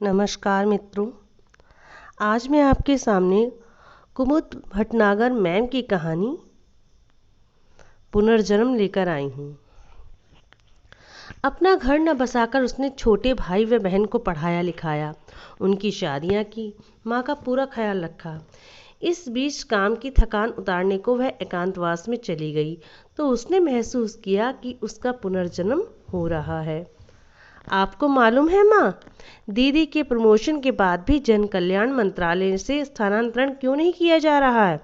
नमस्कार मित्रों। आज मैं आपके सामने कुमुद भटनागर मैम की कहानी पुनर्जन्म लेकर आई हूँ। अपना घर न बसाकर उसने छोटे भाई व बहन को पढ़ाया लिखाया, उनकी शादियाँ की, माँ का पूरा ख्याल रखा। इस बीच काम की थकान उतारने को वह एकांतवास में चली गई तो उसने महसूस किया कि उसका पुनर्जन्म हो रहा है। आपको मालूम है माँ, दीदी के प्रमोशन के बाद भी जन कल्याण मंत्रालय से स्थानांतरण क्यों नहीं किया जा रहा है?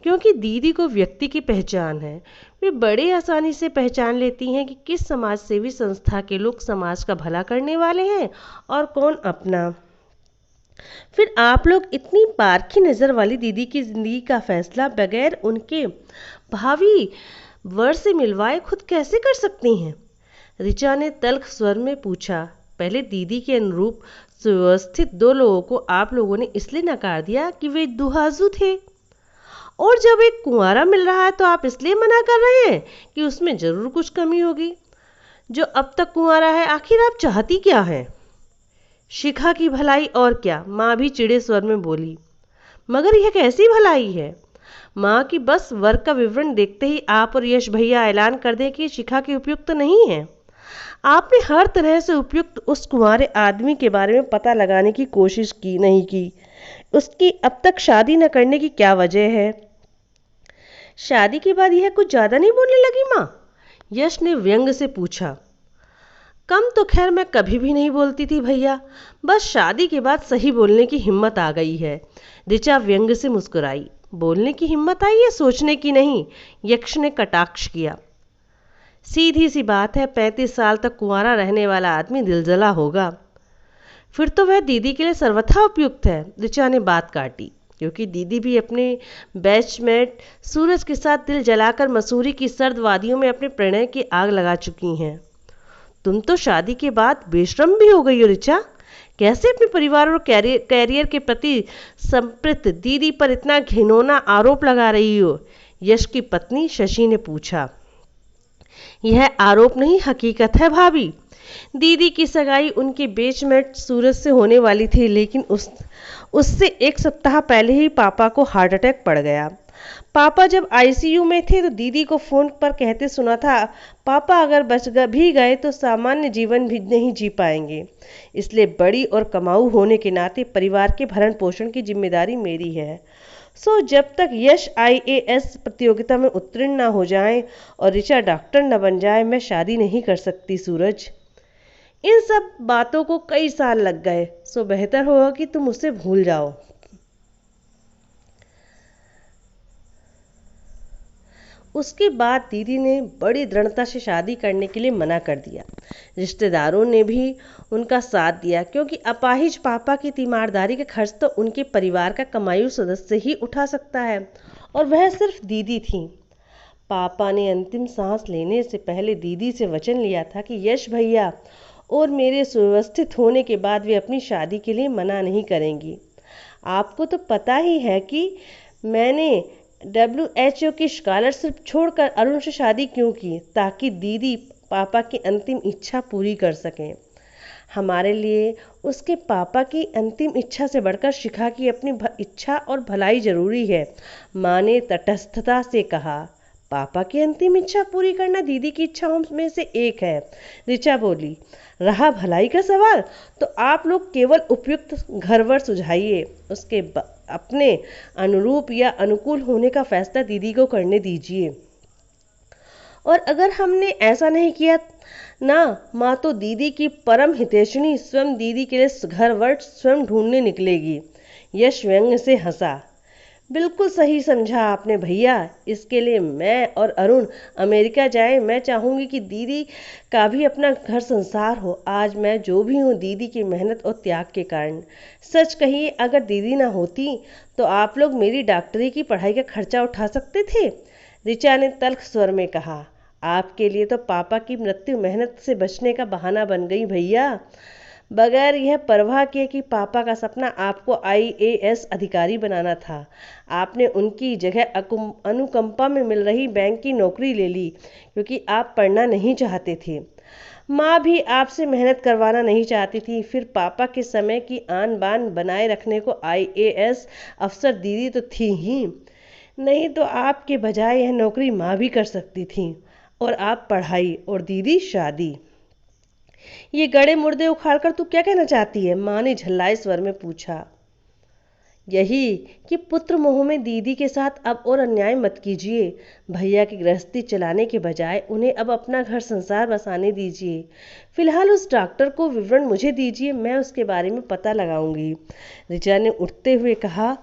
क्योंकि दीदी को व्यक्ति की पहचान है। वे बड़े आसानी से पहचान लेती हैं कि किस समाज सेवी संस्था के लोग समाज का भला करने वाले हैं और कौन अपना। फिर आप लोग इतनी पारखी नज़र वाली दीदी की जिंदगी का फैसला बगैर उनके भावी वर से मिलवाए खुद कैसे कर सकती हैं? ऋचा ने तल्ख स्वर में पूछा। पहले दीदी के अनुरूप सुव्यवस्थित दो लोगों को आप लोगों ने इसलिए नकार दिया कि वे दुहाजू थे, और जब एक कुंवारा मिल रहा है तो आप इसलिए मना कर रहे हैं कि उसमें जरूर कुछ कमी होगी। जो अब तक कुंवारा है, आखिर आप चाहती क्या हैं? शिखा की भलाई और क्या, माँ भी चिड़े स्वर में बोली। मगर यह कैसी भलाई है माँ की? बस वर्क का विवरण देखते ही आप और यश भैया ऐलान कर दें कि शिखा की उपयुक्त नहीं है। आपने हर तरह से उपयुक्त उस कुंवारे आदमी के बारे में पता लगाने की कोशिश की नहीं की? उसकी अब तक शादी न करने की क्या वजह है? शादी के बाद यह कुछ ज्यादा नहीं बोलने लगी माँ? यश ने व्यंग से पूछा। कम तो खैर मैं कभी भी नहीं बोलती थी भैया, बस शादी के बाद सही बोलने की हिम्मत आ गई है। ऋचा व्यंग से मुस्कुराई। बोलने की हिम्मत आई है, सोचने की नहीं, यक्ष ने कटाक्ष किया। सीधी सी बात है, 35 साल तक कुंवारा रहने वाला आदमी दिलजला होगा। फिर तो वह दीदी के लिए सर्वथा उपयुक्त है, ऋचा ने बात काटी, क्योंकि दीदी भी अपने बैचमेट सूरज के साथ दिल जलाकर मसूरी की सर्द वादियों में अपने प्रणय की आग लगा चुकी हैं। तुम तो शादी के बाद बेशरम भी हो गई हो ऋचा। कैसे अपने परिवार और कैरियर के प्रति संप्रत दीदी पर इतना घिनौना आरोप लगा रही हो? यश की पत्नी शशि ने पूछा। यह आरोप नहीं, हकीकत है भाभी। दीदी की सगाई उनके बेचमेट सूरज से होने वाली थी, लेकिन उससे एक सप्ताह पहले ही पापा को हार्ट अटैक पड़ गया। पापा जब आईसीयू में थे तो दीदी को फोन पर कहते सुना था, पापा अगर बच भी गए तो सामान्य जीवन भी नहीं जी पाएंगे, इसलिए बड़ी और कमाऊ होने के नाते परिवार के भरण पोषण की जिम्मेदारी मेरी है। सो जब तक यश आईएएस प्रतियोगिता में उत्तीर्ण न हो जाए और ऋचा डॉक्टर न बन जाए, मैं शादी नहीं कर सकती सूरज। इन सब बातों को कई साल लग गए, सो बेहतर होगा कि तुम उसे भूल जाओ। उसके बाद दीदी ने बड़ी दृढ़ता से शादी करने के लिए मना कर दिया। रिश्तेदारों ने भी उनका साथ दिया, क्योंकि अपाहिज पापा की तीमारदारी का खर्च तो उनके परिवार का कमायु सदस्य ही उठा सकता है, और वह सिर्फ दीदी थी। पापा ने अंतिम सांस लेने से पहले दीदी से वचन लिया था कि यश भैया और मेरे सुव्यवस्थित होने के बाद वे अपनी शादी के लिए मना नहीं करेंगी। आपको तो पता ही है कि मैंने WHO की स्कॉलरशिप छोड़कर अरुण से शादी क्यों की, ताकि दीदी पापा की अंतिम इच्छा पूरी कर सकें। हमारे लिए उसके पापा की अंतिम इच्छा से बढ़कर शिखा की अपनी इच्छा और भलाई जरूरी है, माँ ने तटस्थता से कहा। पापा की अंतिम इच्छा पूरी करना दीदी की इच्छाओं में से एक है, ऋचा बोली। रहा भलाई का सवाल, तो आप लोग केवल उपयुक्त घरवर सुझाइए, उसके अपने अनुरूप या अनुकूल होने का फैसला दीदी को करने दीजिए। और अगर हमने ऐसा नहीं किया ना माँ, तो दीदी की परम हितैषिणी स्वयं दीदी के लिए घरवर स्वयं ढूंढने निकलेगी। यश व्यंग से हंसा। बिल्कुल सही समझा आपने भैया, इसके लिए मैं और अरुण अमेरिका जाए। मैं चाहूँगी कि दीदी का भी अपना घर संसार हो। आज मैं जो भी हूँ दीदी की मेहनत और त्याग के कारण। सच कहिए, अगर दीदी ना होती तो आप लोग मेरी डॉक्टरी की पढ़ाई का खर्चा उठा सकते थे, ऋचा ने तल्ख स्वर में कहा। आपके लिए तो पापा की मृत्यु मेहनत से बचने का बहाना बन गई भैया, बगैर यह परवाह किए कि पापा का सपना आपको आईएएस अधिकारी बनाना था। आपने उनकी जगह अनुकंपा में मिल रही बैंक की नौकरी ले ली, क्योंकि आप पढ़ना नहीं चाहते थे। माँ भी आपसे मेहनत करवाना नहीं चाहती थी, फिर पापा के समय की आन बान बनाए रखने को आईएएस अफसर दीदी तो थी ही, नहीं तो आपके बजाय यह नौकरी माँ भी कर सकती थी। और आप पढ़ाई और दीदी शादी। ये गड़े मुर्दे उखाड़कर तू क्या कहना चाहती है? माँ ने झल्लाए स्वर में पूछा। यही कि पुत्र मोह में दीदी के साथ अब और अन्याय मत कीजिए। भैया की गृहस्थी चलाने के बजाय उन्हें अब अपना घर संसार बसाने दीजिए। फिलहाल उस डॉक्टर को विवरण मुझे दीजिए, मैं उसके बारे में पता लगाऊंगी। ऋचा ने उठते हुए कहा।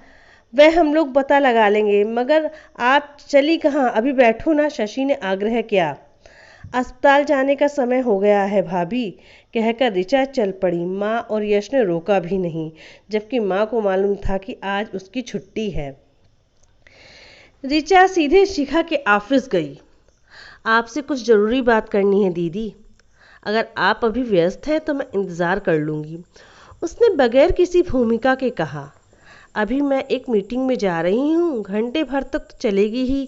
वह हम लोग पता लगा लेंगे, मगर आप चली कहाँ? अभी बैठो ना, शशि ने आग्रह किया। अस्पताल जाने का समय हो गया है भाभी, कहकर ऋचा चल पड़ी। माँ और यश ने रोका भी नहीं, जबकि माँ को मालूम था कि आज उसकी छुट्टी है। ऋचा सीधे शिखा के ऑफिस गई। आपसे कुछ ज़रूरी बात करनी है दीदी, अगर आप अभी व्यस्त हैं तो मैं इंतज़ार कर लूँगी, उसने बगैर किसी भूमिका के कहा। अभी मैं एक मीटिंग में जा रही हूँ, घंटे भर तक तो चलेगी ही।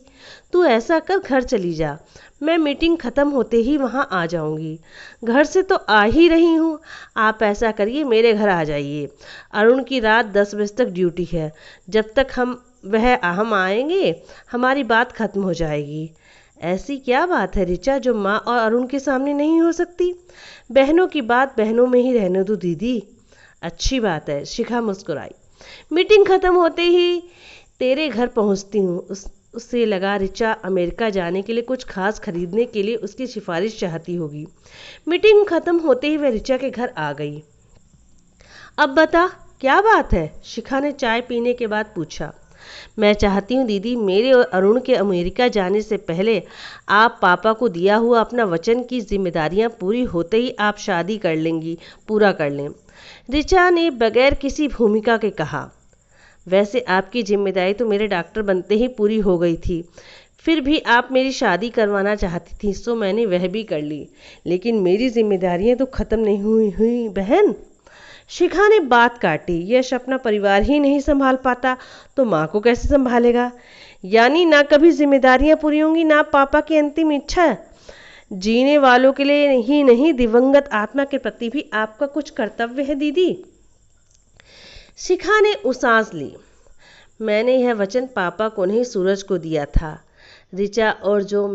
तू ऐसा कर, घर चली जा, मैं मीटिंग ख़त्म होते ही वहाँ आ जाऊँगी। घर से तो आ ही रही हूँ, आप ऐसा करिए मेरे घर आ जाइए। अरुण की रात 10 बजे तक ड्यूटी है, जब तक हम आएंगे हमारी बात ख़त्म हो जाएगी। ऐसी क्या बात है ऋचा जो माँ और अरुण के सामने नहीं हो सकती? बहनों की बात बहनों में ही रहने दो दीदी। अच्छी बात है, शिखा मुस्कुराई। मीटिंग ख़त्म होते ही तेरे घर पहुंचती हूँ। उससे लगा ऋचा अमेरिका जाने के लिए कुछ खास खरीदने के लिए उसकी सिफारिश चाहती होगी। मीटिंग ख़त्म होते ही वह ऋचा के घर आ गई। अब बता क्या बात है? शिखा ने चाय पीने के बाद पूछा। मैं चाहती हूँ दीदी, मेरे और अरुण के अमेरिका जाने से पहले आप पापा को दिया हुआ अपना वचन की जिम्मेदारियाँ पूरी होते ही आप शादी कर लेंगी, पूरा कर लें। ऋचा ने बगैर किसी भूमिका के कहा। वैसे आपकी जिम्मेदारी तो मेरे डॉक्टर बनते ही पूरी हो गई थी, फिर भी आप मेरी शादी करवाना चाहती थी, सो मैंने वह भी कर ली, लेकिन मेरी जिम्मेदारियां तो ख़त्म नहीं हुई बहन। शिखा ने बात काटी। यश अपना परिवार ही नहीं संभाल पाता तो माँ को कैसे संभालेगा? यानी ना कभी जिम्मेदारियां पूरी होंगी, ना पापा की अंतिम इच्छा। जीने वालों के लिए ही नहीं, दिवंगत आत्मा के प्रति भी आपका कुछ कर्तव्य है दीदी। शिखा ने उसास ली। मैंने यह वचन पापा को नहीं, सूरज को दिया था ऋचा, और जो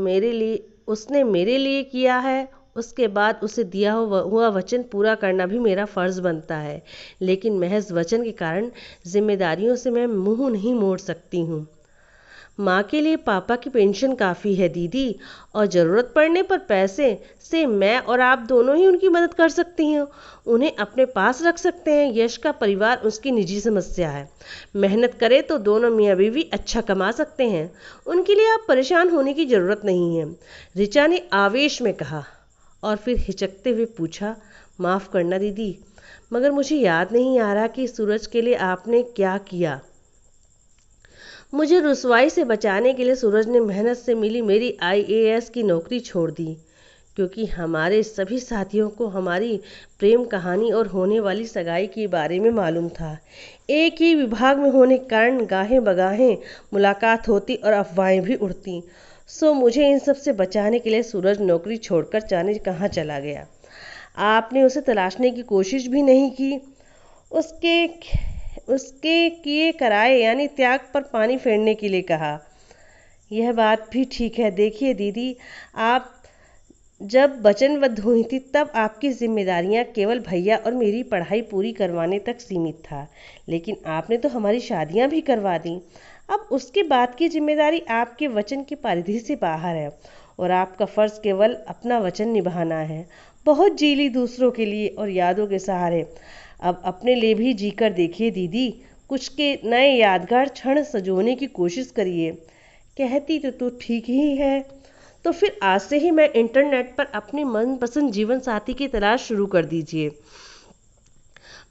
उसने मेरे लिए किया है, उसके बाद उसे दिया हुआ वचन पूरा करना भी मेरा फ़र्ज़ बनता है। लेकिन महज वचन के कारण जिम्मेदारियों से मैं मुंह नहीं मोड़ सकती हूँ। माँ के लिए पापा की पेंशन काफ़ी है दीदी, और ज़रूरत पड़ने पर पैसे से मैं और आप दोनों ही उनकी मदद कर सकती हैं, उन्हें अपने पास रख सकते हैं। यश का परिवार उसकी निजी समस्या है, मेहनत करे तो दोनों मियाँ बीवी अच्छा कमा सकते हैं, उनके लिए आप परेशान होने की ज़रूरत नहीं है, ऋचा ने आवेश में कहा। और फिर हिचकते हुए पूछा, माफ़ करना दीदी, मगर मुझे याद नहीं आ रहा कि सूरज के लिए आपने क्या किया। मुझे रुसवाई से बचाने के लिए सूरज ने मेहनत से मिली मेरी आईएएस की नौकरी छोड़ दी, क्योंकि हमारे सभी साथियों को हमारी प्रेम कहानी और होने वाली सगाई के बारे में मालूम था। एक ही विभाग में होने के कारण गाहें बगाहें मुलाकात होती और अफवाहें भी उड़ती। सो मुझे इन सब से बचाने के लिए सूरज नौकरी छोड़कर जाने कहाँ चला गया। आपने उसे तलाशने की कोशिश भी नहीं की। उसके किए कराए यानी त्याग पर पानी फेरने के लिए कहा। यह बात भी ठीक है। देखिए दीदी, आप जब वचनबद्ध हुई थी तब आपकी जिम्मेदारियां केवल भैया और मेरी पढ़ाई पूरी करवाने तक सीमित था, लेकिन आपने तो हमारी शादियां भी करवा दी। अब उसके बाद की जिम्मेदारी आपके वचन की परिधि से बाहर है, और आपका फ़र्ज़ केवल अपना वचन निभाना है। बहुत जी ली दूसरों के लिए और यादों के सहारे, अब अपने लिए भी जीकर देखिए दीदी, कुछ के नए यादगार क्षण सजोने की कोशिश करिए। कहती तो तू ठीक ही है। तो फिर आज से ही मैं इंटरनेट पर अपने मनपसंद जीवन साथी की तलाश शुरू कर दीजिए।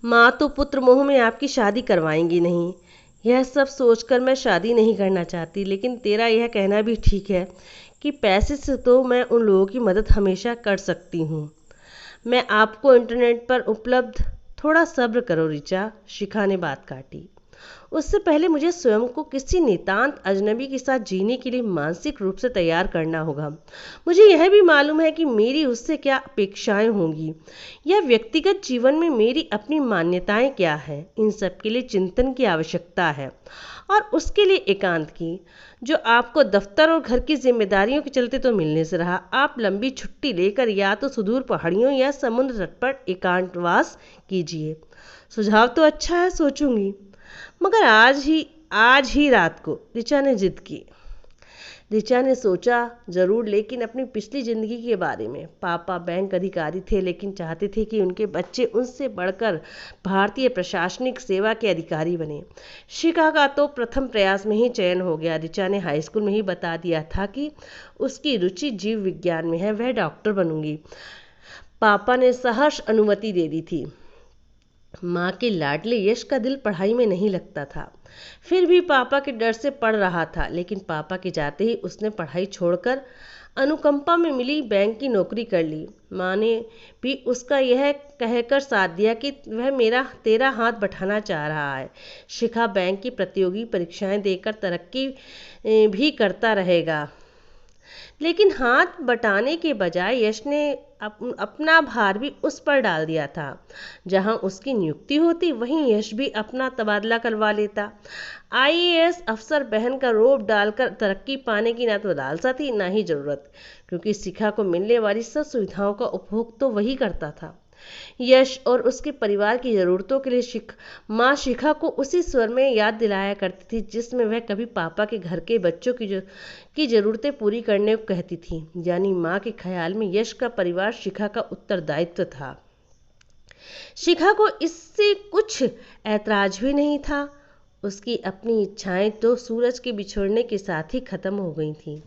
माँ तो पुत्र मोह में आपकी शादी करवाएंगी नहीं। यह सब सोचकर मैं शादी नहीं करना चाहती, लेकिन तेरा यह कहना भी ठीक है कि पैसे से तो मैं उन लोगों की मदद हमेशा कर सकती हूँ। मैं आपको इंटरनेट पर उपलब्ध, थोड़ा सब्र करो ऋचा, शिखा ने बात काटी। उससे पहले मुझे स्वयं को किसी नितांत अजनबी के साथ जीने के लिए मानसिक रूप से तैयार करना होगा। मुझे यह भी मालूम है कि मेरी उससे क्या अपेक्षाएं होंगी या व्यक्तिगत जीवन में मेरी अपनी मान्यताएं क्या है। इन सब के लिए चिंतन की आवश्यकता है और उसके लिए एकांत की, जो आपको दफ्तर और घर की जिम्मेदारियों के चलते तो मिलने से रहा। आप लंबी छुट्टी लेकर या तो सुदूर पहाड़ियों या समुद्र तट पर एकांतवास कीजिए। सुझाव तो अच्छा है, सोचूंगी। मगर आज ही रात को ऋचा ने जिद की। ऋचा ने सोचा जरूर, लेकिन अपनी पिछली जिंदगी के बारे में। पापा बैंक अधिकारी थे, लेकिन चाहते थे कि उनके बच्चे उनसे बढ़कर भारतीय प्रशासनिक सेवा के अधिकारी बने। शिखा का तो प्रथम प्रयास में ही चयन हो गया। ऋचा ने हाई स्कूल में ही बता दिया था कि उसकी रुचि जीव विज्ञान में है, वह डॉक्टर बनूंगी। पापा ने सहर्ष अनुमति दे दी थी। माँ के लाडले यश का दिल पढ़ाई में नहीं लगता था, फिर भी पापा के डर से पढ़ रहा था। लेकिन पापा के जाते ही उसने पढ़ाई छोड़कर अनुकंपा में मिली बैंक की नौकरी कर ली। माँ ने भी उसका यह कहकर साथ दिया कि वह मेरा तेरा हाथ बटाना चाह रहा है। शिखा बैंक की प्रतियोगी परीक्षाएं देकर तरक्की भी करता रहेगा। लेकिन हाथ बटाने के बजाय यश ने अपना भार भी उस पर डाल दिया था। जहां उसकी नियुक्ति होती वहीं यश भी अपना तबादला करवा लेता। आईएएस अफसर बहन का रोब डालकर तरक्की पाने की ना तो लालसा थी ना ही जरूरत, क्योंकि शिखा को मिलने वाली सब सुविधाओं का उपभोग तो वही करता था। यश और उसके परिवार की ज़रूरतों के लिए माँ शिखा को उसी स्वर में याद दिलाया करती थी जिसमें वह कभी पापा के घर के बच्चों की ज़रूरतें पूरी करने को कहती थी। यानी माँ के ख्याल में यश का परिवार शिखा का उत्तरदायित्व था। शिखा को इससे कुछ ऐतराज भी नहीं था। उसकी अपनी इच्छाएं तो सूरज के बिछोड़ने के साथ ही खत्म हो गई थीं।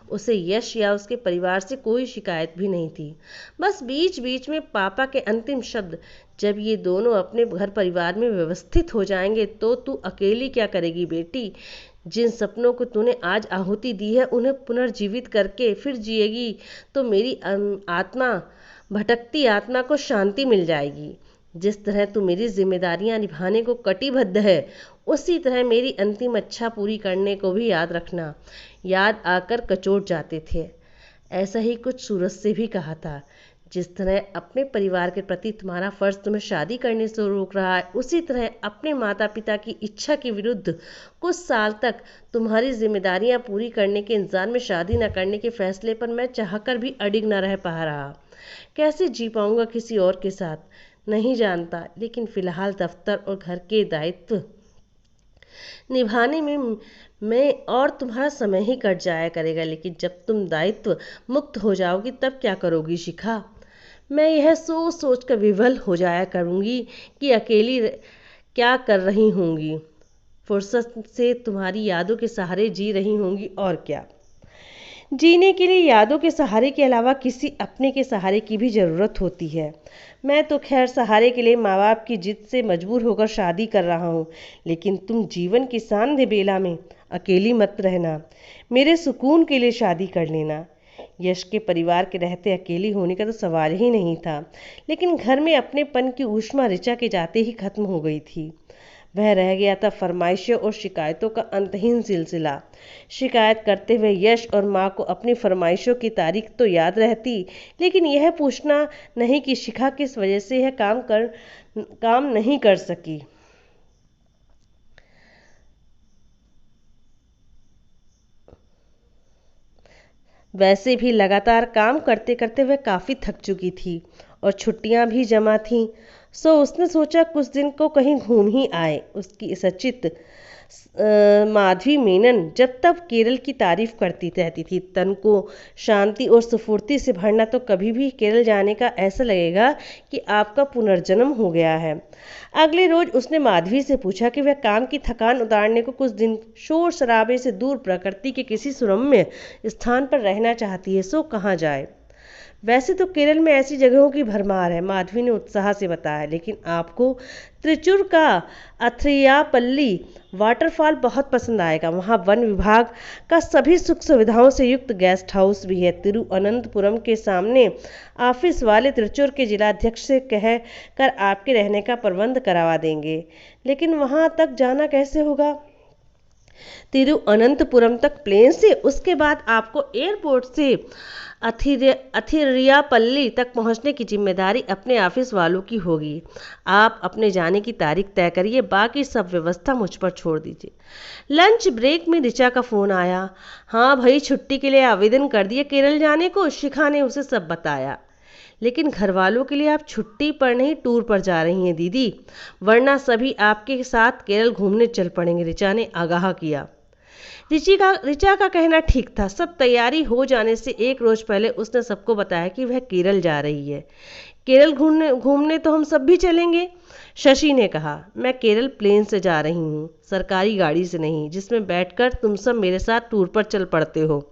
उसे यश या उसके परिवार से कोई शिकायत भी नहीं थी। बस बीच बीच में पापा के अंतिम शब्द, जब ये दोनों अपने घर परिवार में व्यवस्थित हो जाएंगे तो तू अकेली क्या करेगी बेटी। जिन सपनों को तूने आज आहुति दी है उन्हें पुनर्जीवित करके फिर जिएगी तो मेरी भटकती आत्मा को शांति मिल जाएगी। जिस तरह तू मेरी जिम्मेदारियां निभाने को कटिबद्ध है, उसी तरह मेरी अंतिम इच्छा पूरी करने को भी याद रखना। याद आकर कचोट जाते थे। ऐसा ही कुछ सूरज से भी कहा था। जिस तरह अपने परिवार के प्रति तुम्हारा फर्ज तुम्हें शादी करने से रोक रहा है, उसी तरह अपने माता पिता की इच्छा के विरुद्ध कुछ साल तक तुम्हारी जिम्मेदारियां पूरी करने के इंतजार में शादी न करने के फैसले पर मैं चाहकर भी अडिग न रह पा रहा। कैसे जी पाऊंगा किसी और के साथ, नहीं जानता। लेकिन फिलहाल दफ्तर और घर के दायित्व निभाने में मैं और तुम्हारा समय ही कट जाया करेगा। लेकिन जब तुम दायित्व मुक्त हो जाओगी तब क्या करोगी शिखा। मैं यह सोच सोच कर विवल हो जाया करूँगी कि अकेली क्या कर रही होंगी। फुर्सत से तुम्हारी यादों के सहारे जी रही होंगी, और क्या। जीने के लिए यादों के सहारे के अलावा किसी अपने के सहारे की भी ज़रूरत होती है। मैं तो खैर सहारे के लिए माँ बाप की जिद से मजबूर होकर शादी कर रहा हूँ, लेकिन तुम जीवन की सांध्य बेला में अकेली मत रहना। मेरे सुकून के लिए शादी कर लेना। यश के परिवार के रहते अकेली होने का तो सवाल ही नहीं था, लेकिन घर में अपनेपन की ऊष्मा ऋचा के जाते ही खत्म हो गई थी। वह रह गया था फरमाइशों और शिकायतों का अंतहीन सिलसिला। शिकायत करते हुए यश और माँ को अपनी फरमाइशों की तारीख तो याद रहती, लेकिन यह पूछना नहीं कि शिखा किस वजह से यह काम नहीं कर सकी। वैसे भी लगातार काम करते करते वह काफ़ी थक चुकी थी और छुट्टियां भी जमा थीं। सो उसने सोचा कुछ दिन को कहीं घूम ही आए। उसकी सचित माधवी मेनन जब तक केरल की तारीफ करती रहती थी। तन को शांति और स्फूर्ति से भरना तो कभी भी केरल जाने का ऐसा लगेगा कि आपका पुनर्जन्म हो गया है। अगले रोज उसने माधवी से पूछा कि वह काम की थकान उतारने को कुछ दिन शोर शराबे से दूर प्रकृति के किसी सुरम्य स्थान पर रहना चाहती है, सो कहाँ जाए। वैसे तो केरल में ऐसी जगहों की भरमार है, माधवी ने उत्साह से बताया, लेकिन आपको त्रिचुर का अथरियापल्ली वाटरफॉल बहुत पसंद आएगा। वहाँ वन विभाग का सभी सुख सुविधाओं से युक्त गेस्ट हाउस भी है। तिरुअनंतपुरम के सामने ऑफिस वाले त्रिचुर के जिलाध्यक्ष से कह कर आपके रहने का प्रबंध करवा देंगे। लेकिन वहाँ तक जाना कैसे होगा? तिरुअनंतपुरम तक प्लेन से, उसके बाद आपको एयरपोर्ट से अथिरियापल्ली तक पहुंचने की जिम्मेदारी अपने ऑफिस वालों की होगी। आप अपने जाने की तारीख तय करिए, बाकी सब व्यवस्था मुझ पर छोड़ दीजिए। लंच ब्रेक में ऋचा का फ़ोन आया। हाँ भाई, छुट्टी के लिए आवेदन कर दिया केरल जाने को, शिखा ने उसे सब बताया। लेकिन घर वालों के लिए आप छुट्टी पर नहीं, टूर पर जा रही हैं दीदी, वरना सभी आपके साथ केरल घूमने चल पड़ेंगे, ऋचा ने आगाह किया। ऋचा का कहना ठीक था। सब तैयारी हो जाने से एक रोज पहले उसने सबको बताया कि वह केरल जा रही है। केरल घूमने तो हम सब भी चलेंगे, शशि ने कहा। मैं केरल प्लेन से जा रही हूँ, सरकारी गाड़ी से नहीं, जिसमें बैठकर तुम सब मेरे साथ टूर पर चल पड़ते हो।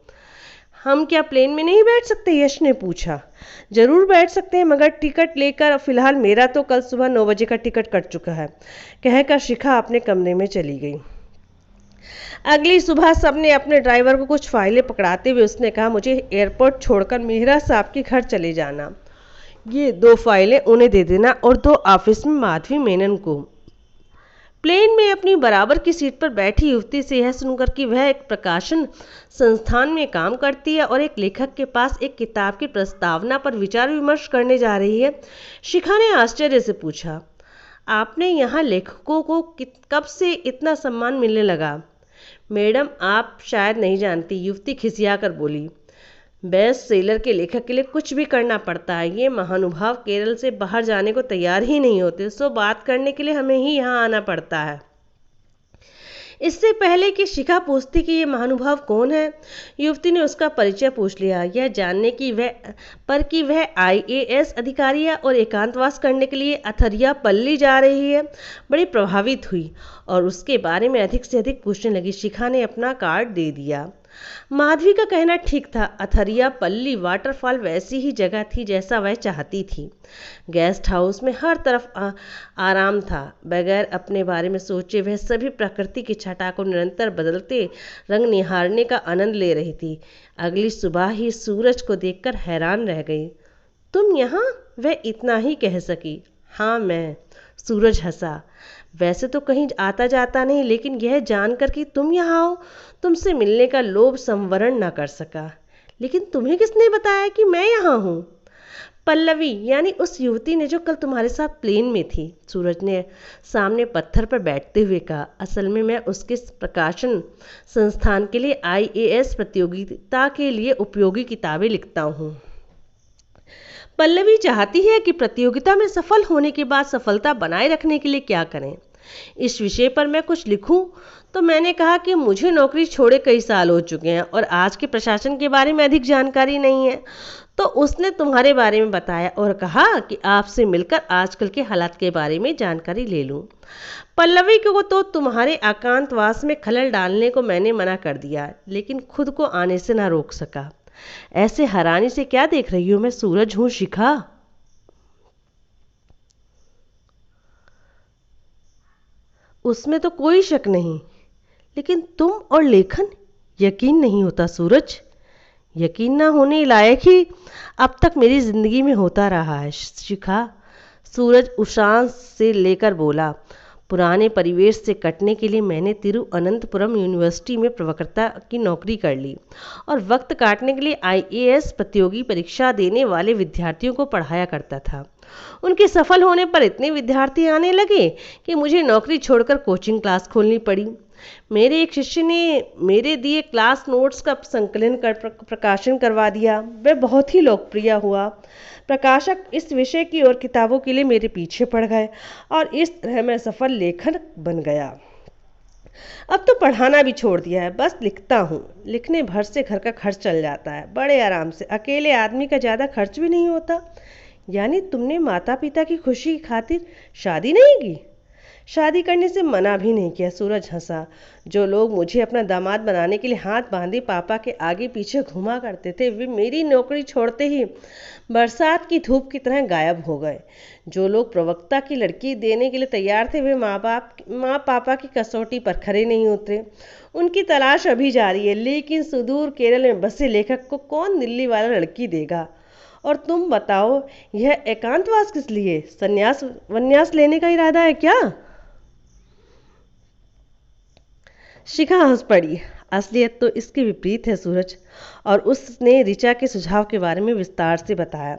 हम क्या प्लेन में नहीं बैठ सकते? यश ने पूछा। जरूर बैठ सकते हैं, मगर टिकट लेकर, फिलहाल मेरा तो कल सुबह 9 बजे का टिकट कट चुका है, कहकर शिखा अपने कमरे में चली गई। अगली सुबह सबने अपने ड्राइवर को कुछ फाइलें पकड़ाते हुए उसने कहा, मुझे एयरपोर्ट छोड़कर मेहरा साहब के घर चले जाना। ये 2 फाइलें उन्हें दे देना और 2 ऑफिस में माधवी मेनन को। प्लेन में अपनी बराबर की सीट पर बैठी युवती से यह सुनकर कि वह एक प्रकाशन संस्थान में काम करती है और एक लेखक के पास एक किताब की प्रस्तावना पर विचार विमर्श करने जा रही है, शिखा ने आश्चर्य से पूछा, आपने यहाँ लेखकों को कब से इतना सम्मान मिलने लगा? मैडम, आप शायद नहीं जानती, युवती खिसिया कर बोली। बेस्ट सेलर के लेखक के लिए कुछ भी करना पड़ता है। ये महानुभाव केरल से बाहर जाने को तैयार ही नहीं होते, सो बात करने के लिए हमें ही यहाँ आना पड़ता है। इससे पहले कि शिखा पूछती कि ये महानुभाव कौन है, युवती ने उसका परिचय पूछ लिया, यह जानने की वह IAS अधिकारी है और एकांतवास करने के लिए अथरियापल्ली जा रही है। बड़ी प्रभावित हुई और उसके बारे में अधिक से अधिक पूछने लगी। शिखा ने अपना कार्ड दे दिया। माधवी का कहना ठीक था। अथरियापल्ली वाटरफॉल वैसी ही जगह थी जैसा वह चाहती थी। गेस्ट हाउस में हर तरफ आराम था। बगैर अपने बारे में सोचे वह सभी प्रकृति की छटा को निरंतर बदलते रंग निहारने का आनंद ले रही थी। अगली सुबह ही सूरज को देखकर हैरान रह गई। तुम यहाँ? वह इतना ही कह सकी। हाँ मैं। सूरज हंसा। वैसे तो कहीं आता जाता नहीं, लेकिन यह जानकर कि तुम यहाँ हो, तुमसे मिलने का लोभ संवरण न कर सका। लेकिन तुम्हें किसने बताया कि मैं यहाँ हूँ? पल्लवी, यानी उस युवती ने जो कल तुम्हारे साथ प्लेन में थी, सूरज ने सामने पत्थर पर बैठते हुए कहा। असल में मैं उसके प्रकाशन संस्थान के लिए IAS प्रतियोगिता के लिए उपयोगी किताबें लिखता हूँ। पल्लवी चाहती है कि प्रतियोगिता में सफल होने के बाद सफलता बनाए रखने के लिए क्या करें। इस विषय पर मैं कुछ लिखूं, तो मैंने कहा कि मुझे नौकरी छोड़े कई साल हो चुके हैं और आज के प्रशासन के बारे में अधिक जानकारी नहीं है। तो उसने तुम्हारे बारे में बताया और कहा कि आपसे मिलकर आजकल के हालात के बारे में जानकारी ले लूं। पल्लवी को तो तुम्हारे एकांतवास में खलल डालने को मैंने मना कर दिया, लेकिन खुद को आने से ना रोक सका। ऐसे हैरानी से क्या देख रही हो? मैं सूरज हूं शिखा। उसमें तो कोई शक नहीं, लेकिन तुम और लेखन? यकीन नहीं होता सूरज। यकीन ना होने लायक ही अब तक मेरी जिंदगी में होता रहा है शिखा। सूरज उशांस से लेकर बोला। पुराने परिवेश से कटने के लिए मैंने तिरुअनंतपुरम यूनिवर्सिटी में प्रवक्ता की नौकरी कर ली और वक्त काटने के लिए IAS प्रतियोगी परीक्षा देने वाले विद्यार्थियों को पढ़ाया करता था। उनके सफल होने पर इतने विद्यार्थी आने लगे कि मुझे नौकरी छोड़कर कोचिंग क्लास खोलनी पड़ी। मेरे एक शिष्य ने मेरे दिए क्लास नोट्स का संकलन कर प्रकाशन करवा दिया। वह बहुत ही लोकप्रिय हुआ। प्रकाशक इस विषय की और किताबों के लिए मेरे पीछे पड़ गए और इस तरह मैं सफल लेखक बन गया। अब तो पढ़ाना भी छोड़ दिया है, बस लिखता हूँ। लिखने भर से घर का खर्च चल जाता है, बड़े आराम से। अकेले आदमी का ज़्यादा खर्च भी नहीं होता। यानी तुमने माता पिता की खुशी की खातिर शादी नहीं की? शादी करने से मना भी नहीं किया। सूरज हंसा। जो लोग मुझे अपना दामाद बनाने के लिए हाथ बांधे पापा के आगे पीछे घुमा करते थे, वे मेरी नौकरी छोड़ते ही बरसात की धूप की तरह गायब हो गए। जो लोग प्रवक्ता की लड़की देने के लिए तैयार थे, वे माँ पापा की कसौटी पर खरे नहीं उतरे। उनकी तलाश अभी जारी है, लेकिन सुदूर केरल में बसे लेखक को कौन दिल्ली वाला लड़की देगा। और तुम बताओ, यह एकांतवास किस लिए? संन्यास वन्यास लेने का इरादा है क्या? शिखा हंस पड़ी। असलियत तो इसके विपरीत है सूरज। और उसने ऋचा के सुझाव के बारे में विस्तार से बताया।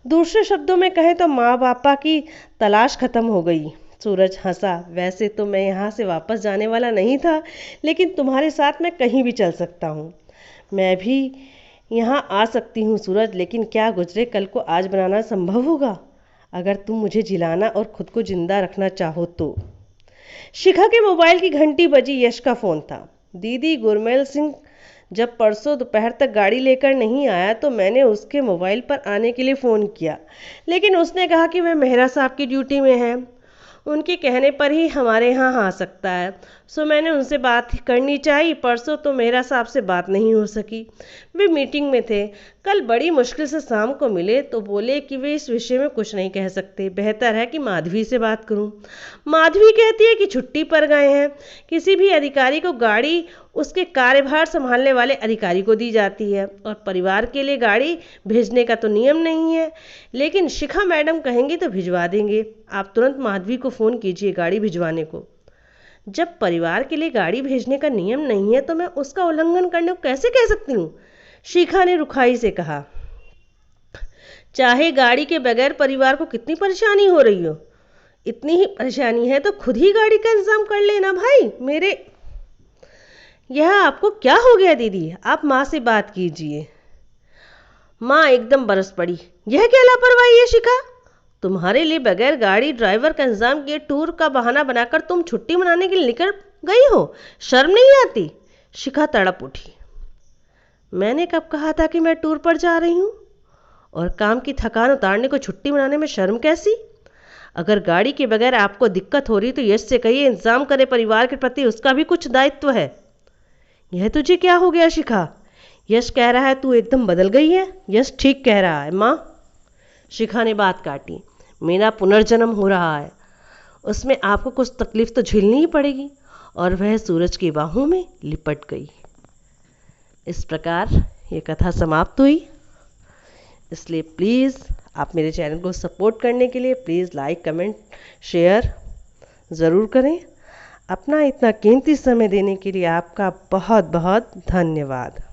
दूसरे शब्दों में कहें तो माँ बापा की तलाश खत्म हो गई। सूरज हंसा। वैसे तो मैं यहाँ से वापस जाने वाला नहीं था, लेकिन तुम्हारे साथ मैं कहीं भी चल सकता हूँ। मैं भी यहाँ आ सकती हूँ सूरज, लेकिन क्या गुजरे कल को आज बनाना संभव होगा? अगर तुम मुझे जिलाना और खुद को जिंदा रखना चाहो तो। शिखा के मोबाइल की घंटी बजी। यश का फोन था। दीदी, गुरमेल सिंह जब परसों दोपहर तक गाड़ी लेकर नहीं आया तो मैंने उसके मोबाइल पर आने के लिए फ़ोन किया, लेकिन उसने कहा कि वह मेहरा साहब की ड्यूटी में है, उनके कहने पर ही हमारे यहाँ आ सकता है। सो मैंने उनसे बात करनी चाहिए। परसों तो मेहरा साहब से बात नहीं हो सकी, वे मीटिंग में थे। कल बड़ी मुश्किल से शाम को मिले तो बोले कि वे इस विषय में कुछ नहीं कह सकते, बेहतर है कि माधवी से बात करूं। माधवी कहती है कि छुट्टी पर गए हैं। किसी भी अधिकारी को गाड़ी उसके कार्यभार संभालने वाले अधिकारी को दी जाती है, और परिवार के लिए गाड़ी भेजने का तो नियम नहीं है, लेकिन शिखा मैडम कहेंगी तो भिजवा देंगे। आप तुरंत माधवी को फ़ोन कीजिए गाड़ी भिजवाने को। जब परिवार के लिए गाड़ी भेजने का नियम नहीं है तो मैं उसका उल्लंघन करने को कैसे कह सकती हूँ? शिखा ने रुखाई से कहा। चाहे गाड़ी के बगैर परिवार को कितनी परेशानी हो रही हो, इतनी ही परेशानी है तो खुद ही गाड़ी का इंतजाम कर लेना भाई मेरे। यह आपको क्या हो गया दीदी? आप माँ से बात कीजिए। माँ एकदम बरस पड़ी। यह क्या लापरवाही है शिखा? तुम्हारे लिए बगैर गाड़ी ड्राइवर का इंतजाम किए टूर का बहाना बनाकर तुम छुट्टी मनाने के लिए निकल गई हो, शर्म नहीं आती? शिखा तड़प उठी। मैंने कब कहा था कि मैं टूर पर जा रही हूँ? और काम की थकान उतारने को छुट्टी मनाने में शर्म कैसी? अगर गाड़ी के बगैर आपको दिक्कत हो रही तो यश से कहिए इंतजाम करे, परिवार के प्रति उसका भी कुछ दायित्व है। यह तुझे क्या हो गया शिखा? यश कह रहा है तू एकदम बदल गई है। यश ठीक कह रहा है माँ। शिखा ने बात काटी। मेरा पुनर्जन्म हो रहा है, उसमें आपको कुछ तकलीफ तो झेलनी ही पड़ेगी। और वह सूरज की बाहों में लिपट गई। इस प्रकार ये कथा समाप्त हुई। इसलिए प्लीज़ आप मेरे चैनल को सपोर्ट करने के लिए प्लीज़ लाइक कमेंट शेयर ज़रूर करें। अपना इतना कीमती समय देने के लिए आपका बहुत बहुत धन्यवाद।